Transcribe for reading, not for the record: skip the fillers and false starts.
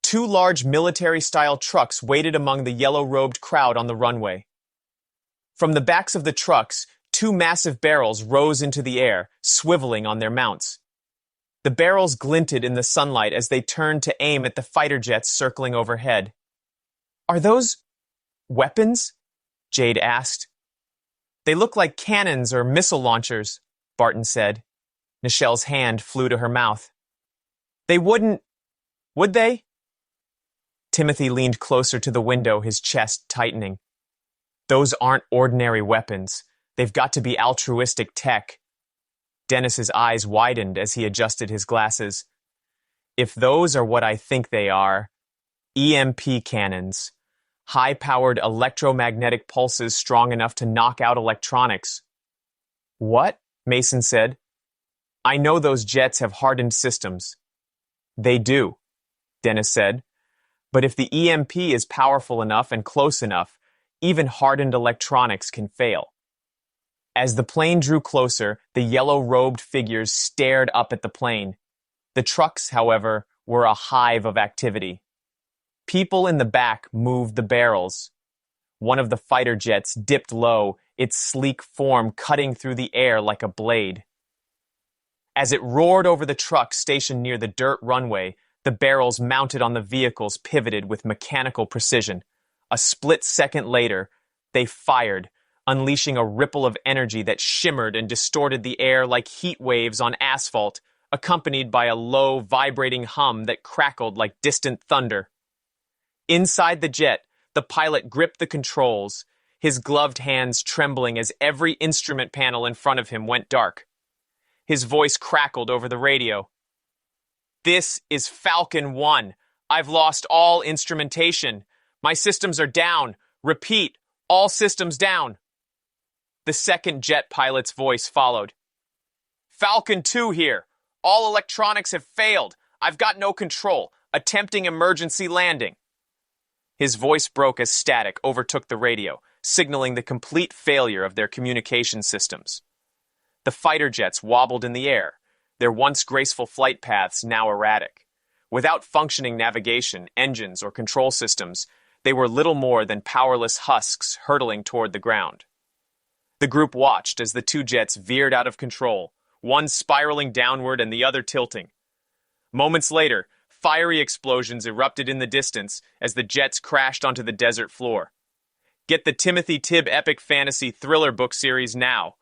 Two large military-style trucks waited among the yellow-robed crowd on the runway. From the backs of the trucks, two massive barrels rose into the air, swiveling on their mounts. The barrels glinted in the sunlight as they turned to aim at the fighter jets circling overhead. "Are those weapons?" Jade asked. "They look like cannons or missile launchers," Barton said. Nichelle's hand flew to her mouth. "They wouldn't, would they?" Timothy leaned closer to the window, his chest tightening. "Those aren't ordinary weapons. They've got to be altruistic tech." Dennis's eyes widened as he adjusted his glasses. "If those are what I think they are, EMP cannons. High-powered electromagnetic pulses strong enough to knock out electronics." "What?" Mason said. "I know those jets have hardened systems." "They do," Dennis said. "But if the EMP is powerful enough and close enough, even hardened electronics can fail." As the plane drew closer, the yellow-robed figures stared up at the plane. The trucks, however, were a hive of activity. People in the back moved the barrels. One of the fighter jets dipped low, its sleek form cutting through the air like a blade. As it roared over the truck stationed near the dirt runway, the barrels mounted on the vehicles pivoted with mechanical precision. A split second later, they fired, unleashing a ripple of energy that shimmered and distorted the air like heat waves on asphalt, accompanied by a low, vibrating hum that crackled like distant thunder. Inside the jet, the pilot gripped the controls, his gloved hands trembling as every instrument panel in front of him went dark. His voice crackled over the radio. "This is Falcon 1. I've lost all instrumentation. My systems are down. Repeat, all systems down." The second jet pilot's voice followed. "Falcon 2 here. All electronics have failed. I've got no control. Attempting emergency landing." His voice broke as static overtook the radio, signaling the complete failure of their communication systems. The fighter jets wobbled in the air, their once graceful flight paths now erratic. Without functioning navigation, engines, or control systems, they were little more than powerless husks hurtling toward the ground. The group watched as the two jets veered out of control, one spiraling downward and the other tilting. Moments later, fiery explosions erupted in the distance as the jets crashed onto the desert floor. Get the Timothy Tibb epic fantasy thriller book series now.